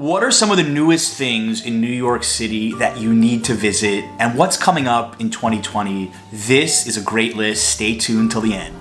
What are some of the newest things in New York City that you need to visit, and what's coming up in 2020? This is a great list. Stay tuned till the end.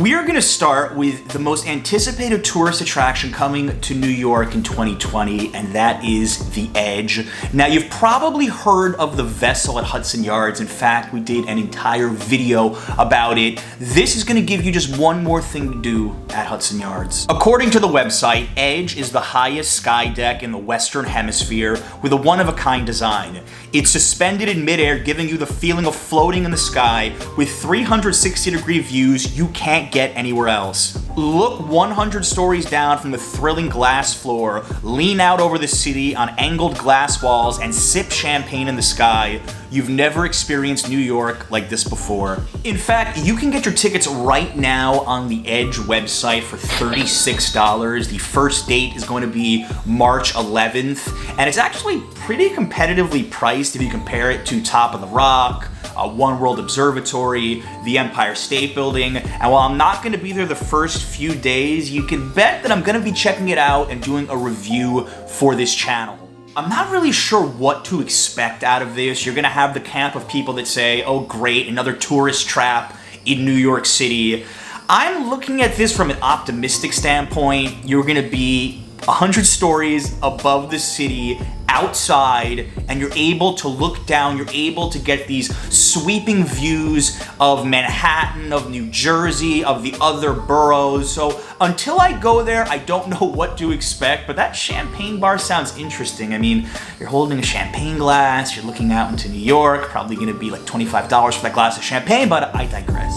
We're going to start with the most anticipated tourist attraction coming to New York in 2020, and that is the Edge. Now, you've probably heard of the vessel at Hudson Yards. In fact, we did an entire video about it. This is going to give you just one more thing to do at Hudson Yards. According to the website, Edge is the highest sky deck in the Western Hemisphere with a one-of-a-kind design. It's suspended in midair, giving you the feeling of floating in the sky with 360-degree views you can't get anywhere else. Look 100 stories down from the thrilling glass floor, lean out over the city on angled glass walls, and sip champagne in the sky. You've never experienced New York like this before. In fact, you can get your tickets right now on the Edge website for $36. The first date is going to be March 11th, and it's actually pretty competitively priced if you compare it to Top of the Rock, One World Observatory, the Empire State Building. And while I'm not going to be there the first few days, you can bet that I'm going to be checking it out and doing a review for this channel. I'm not really sure what to expect out of this. You're going to have the camp of people that say, oh great, another tourist trap in New York City. I'm looking at this from an optimistic standpoint. You're going to be 100 stories above the city, outside, and you're able to look down, you're able to get these sweeping views of Manhattan, of New Jersey, of the other boroughs. So until I go there, I don't know what to expect, but that champagne bar sounds interesting. I mean, you're holding a champagne glass, you're looking out into New York, probably gonna be like $25 for that glass of champagne, but I digress.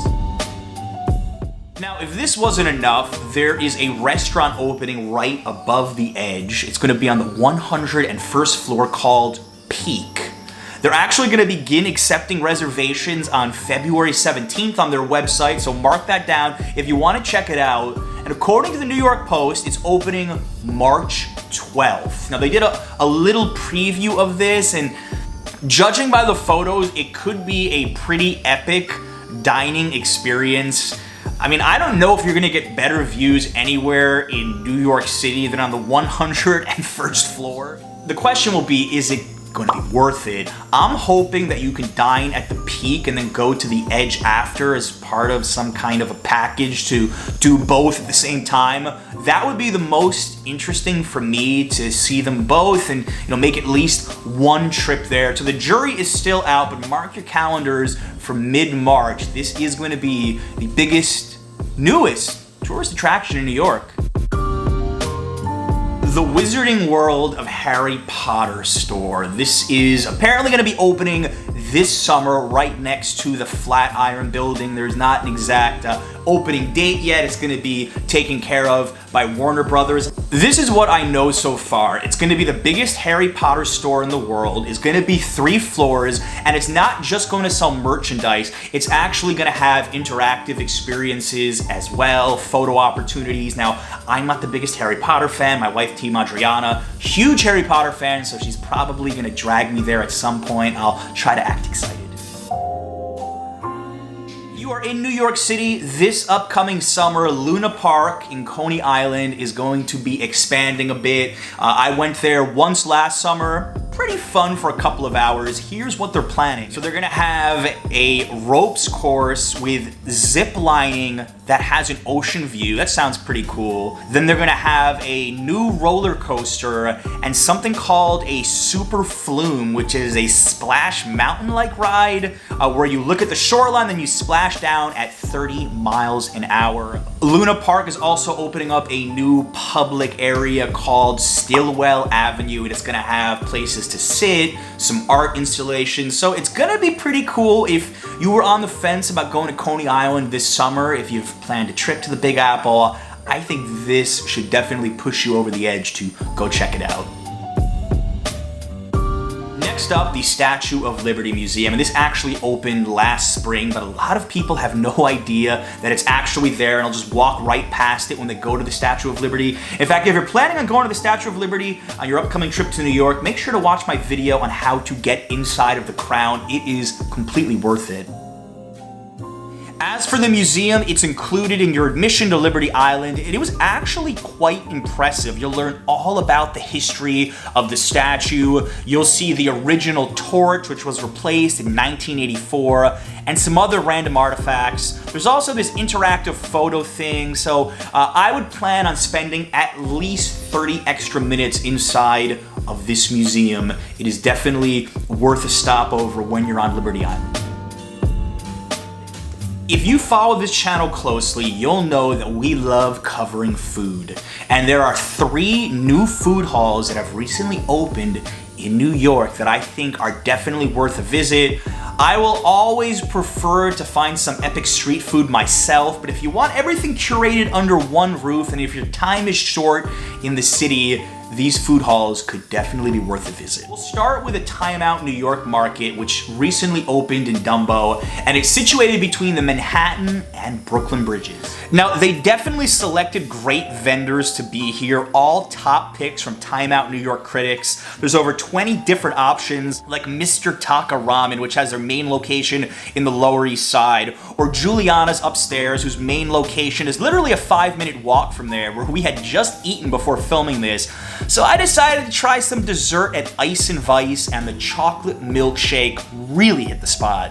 Now, if this wasn't enough, there is a restaurant opening right above the Edge. It's going to be on the 101st floor called Peak. They're actually going to begin accepting reservations on February 17th on their website, so mark that down if you want to check it out. And according to the New York Post, it's opening March 12th. Now, they did a little preview of this, and judging by the photos, it could be a pretty epic dining experience. I mean, I don't know if you're gonna get better views anywhere in New York City than on the 101st floor. The question will be, is it gonna be worth it? I'm hoping that you can dine at the Peak and then go to the Edge after as part of some kind of a package to do both at the same time. That would be the most interesting for me, to see them both and make at least one trip there. So the jury is still out, but mark your calendars for mid-March. This is going to be the biggest, newest tourist attraction in New York. The Wizarding World of Harry Potter store. This is apparently going to be opening this summer right next to the Flatiron building. There's not an exact opening date yet. It's going to be taken care of by Warner Brothers. This is what I know so far. It's going to be the biggest Harry Potter store in the world. It's going to be 3 floors, and it's not just going to sell merchandise. It's actually going to have interactive experiences as well, photo opportunities. Now, I'm not the biggest Harry Potter fan. My wife, Team Adriana, huge Harry Potter fan, so she's probably going to drag me there at some point. I'll try to act excited. You are in New York City this upcoming summer. Lunapark in Coney Island is going to be expanding a bit. I went there once last summer. Pretty fun for a couple of hours. Here's what they're planning. So they're gonna have a ropes course with zip lining that has an ocean view. That sounds pretty cool. Then they're gonna have a new roller coaster and something called a super flume, which is a splash mountain-like ride where you look at the shoreline, then you splash down at 30 miles an hour. Lunapark is also opening up a new public area called Stillwell Avenue, and it's gonna have places to sit, some art installations. So it's gonna be pretty cool if you were on the fence about going to Coney Island this summer, if you've planned a trip to the Big Apple. I think this should definitely push you over the edge to go check it out. Next up, the Statue of Liberty Museum, and this actually opened last spring, but a lot of people have no idea that it's actually there, and I'll just walk right past it when they go to the Statue of Liberty. In fact, if you're planning on going to the Statue of Liberty on your upcoming trip to New York, make sure to watch my video on how to get inside of the crown. It is completely worth it. As for the museum, it's included in your admission to Liberty Island, and it was actually quite impressive. You'll learn all about the history of the statue. You'll see the original torch, which was replaced in 1984, and some other random artifacts. There's also this interactive photo thing, so I would plan on spending at least 30 extra minutes inside of this museum. It is definitely worth a stopover when you're on Liberty Island. If you follow this channel closely, you'll know that we love covering food. And there are 3 new food halls that have recently opened in New York that I think are definitely worth a visit. I will always prefer to find some epic street food myself, but if you want everything curated under one roof, and if your time is short in the city, these food halls could definitely be worth a visit. We'll start with a Time Out New York Market, which recently opened in Dumbo, and it's situated between the Manhattan and Brooklyn bridges. Now, they definitely selected great vendors to be here, all top picks from Time Out New York critics. There's over 20 different options, like Mr. Taka Ramen, which has their main location in the Lower East Side, or Juliana's upstairs, whose main location is literally a 5-minute walk from there, where we had just eaten before filming this. So I decided to try some dessert at Ice and Vice, and the chocolate milkshake really hit the spot.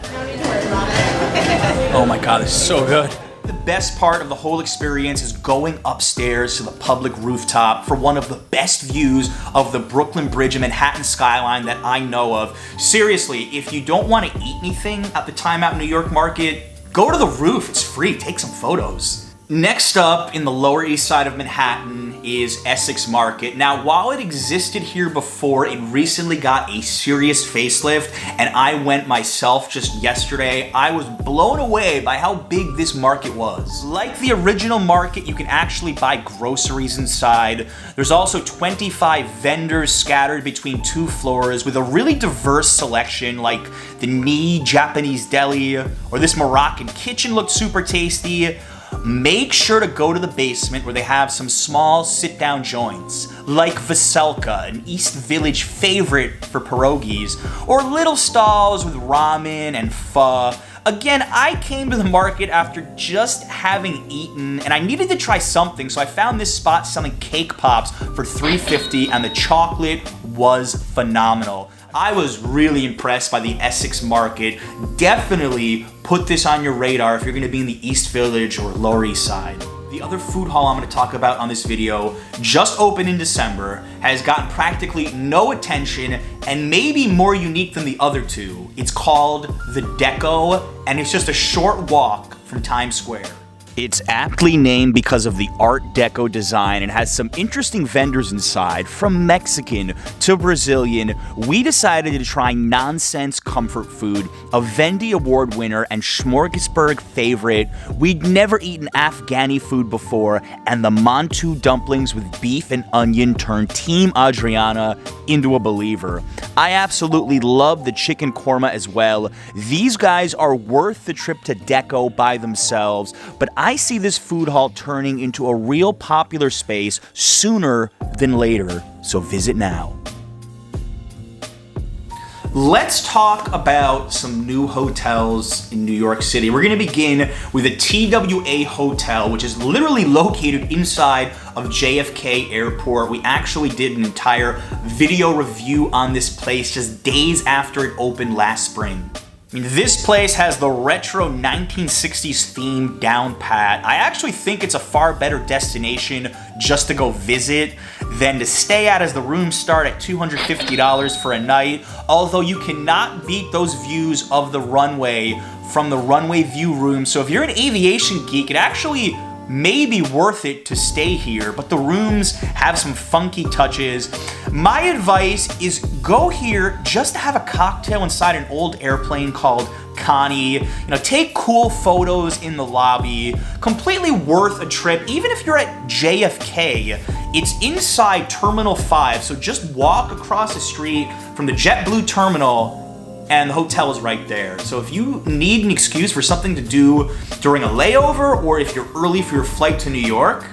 Oh my god, this is so good. The best part of the whole experience is going upstairs to the public rooftop for one of the best views of the Brooklyn Bridge and Manhattan skyline that I know of. Seriously, if you don't want to eat anything at the Time Out New York Market, go to the roof, it's free, take some photos. Next up in the Lower East Side of Manhattan is Essex Market. Now, while it existed here before, it recently got a serious facelift, and I went myself just yesterday. I was blown away by how big this market was. Like the original market, you can actually buy groceries inside. There's also 25 vendors scattered between 2 floors with a really diverse selection, like the Ni Japanese deli, or this Moroccan kitchen looked super tasty. Make sure to go to the basement where they have some small sit-down joints, like Veselka, an East Village favorite for pierogies, or little stalls with ramen and pho. Again, I came to the market after just having eaten, and I needed to try something, so I found this spot selling cake pops for $3.50, and the chocolate was phenomenal. I was really impressed by the Essex Market. Definitely put this on your radar if you're gonna be in the East Village or Lower East Side. The other food hall I'm gonna talk about on this video, just opened in December, has gotten practically no attention and maybe more unique than the other 2. It's called The Deco, and it's just a short walk from Times Square. It's aptly named because of the Art Deco design and has some interesting vendors inside, from Mexican to Brazilian. We decided to try Nonsense Comfort Food, a Vendy Award winner and smorgasbord favorite. We'd never eaten Afghani food before, and the Mantu dumplings with beef and onion turned Team Adriana into a believer. I absolutely love the chicken korma as well. These guys are worth the trip to Deco by themselves, but I see this food hall turning into a real popular space sooner than later, so visit now. Let's talk about some new hotels in New York City. We're gonna begin with a TWA hotel, which is literally located inside of JFK Airport. We actually did an entire video review on this place just days after it opened last spring. I mean, this place has the retro 1960s theme down pat. I actually think it's a far better destination just to go visit than to stay at, as the rooms start at $250 for a night, although you cannot beat those views of the runway from the runway view room. So if you're an aviation geek, it actually may be worth it to stay here, but the rooms have some funky touches. My advice is go here just to have a cocktail inside an old airplane called Coney. Take cool photos in the lobby. Completely worth a trip, even if you're at JFK. It's inside Terminal 5, so just walk across the street from the JetBlue terminal and the hotel is right there. So if you need an excuse for something to do during a layover, or if you're early for your flight to New York,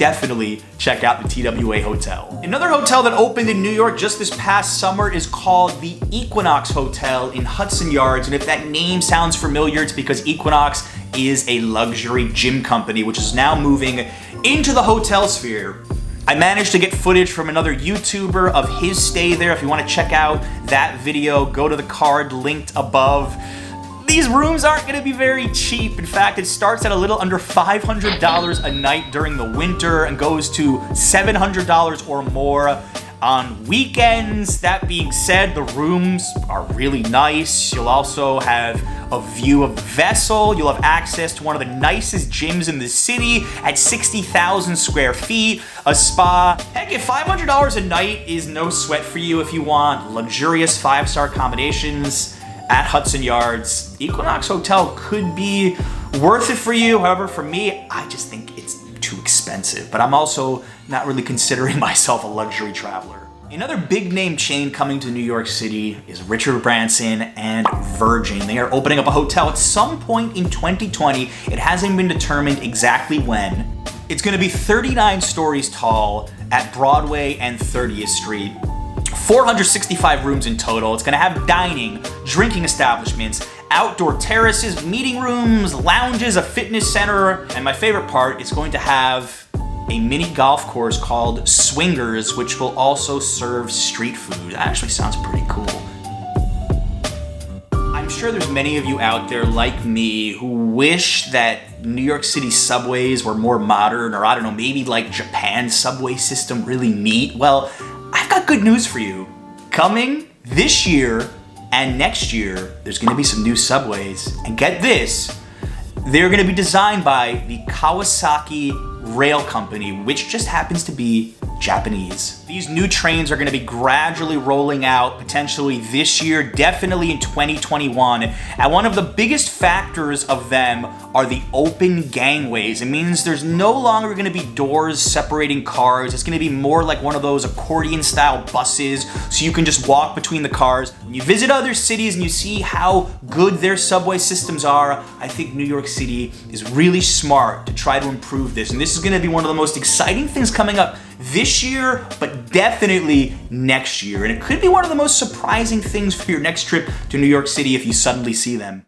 definitely check out the TWA Hotel. Another hotel that opened in New York just this past summer is called the Equinox Hotel in Hudson Yards. And if that name sounds familiar, it's because Equinox is a luxury gym company, which is now moving into the hotel sphere. I managed to get footage from another YouTuber of his stay there. If you want to check out that video, go to the card linked above. These rooms aren't going to be very cheap. In fact, it starts at a little under $500 a night during the winter and goes to $700 or more on weekends. That being said, the rooms are really nice. You'll also have a view of the vessel. You'll have access to one of the nicest gyms in the city at 60,000 square feet, a spa. Heck, if $500 a night is no sweat for you if you want luxurious 5-star accommodations at Hudson Yards, Equinox Hotel could be worth it for you. However, for me, I just think it's too expensive, but I'm also not really considering myself a luxury traveler. Another big name chain coming to New York City is Richard Branson and Virgin. They are opening up a hotel at some point in 2020. It hasn't been determined exactly when. It's gonna be 39 stories tall at Broadway and 30th Street. 465 rooms in total. It's gonna have dining, drinking establishments, outdoor terraces, meeting rooms, lounges, a fitness center, and my favorite part, it's going to have a mini golf course called Swingers, which will also serve street food. That actually sounds pretty cool. I'm sure there's many of you out there like me who wish that New York City subways were more modern, or I don't know, maybe like Japan's subway system, really neat. Well, I've got good news for you. Coming this year and next year, there's gonna be some new subways. And get this, they're gonna be designed by the Kawasaki Rail Company, which just happens to be Japanese. These new trains are gonna be gradually rolling out potentially this year, definitely in 2021. And one of the biggest factors of them are the open gangways. It means there's no longer gonna be doors separating cars. It's gonna be more like one of those accordion style buses, so you can just walk between the cars. When you visit other cities and you see how good their subway systems are, I think New York City is really smart to try to improve this. And this is gonna be one of the most exciting things coming up this year, but definitely next year. And it could be one of the most surprising things for your next trip to New York City if you suddenly see them.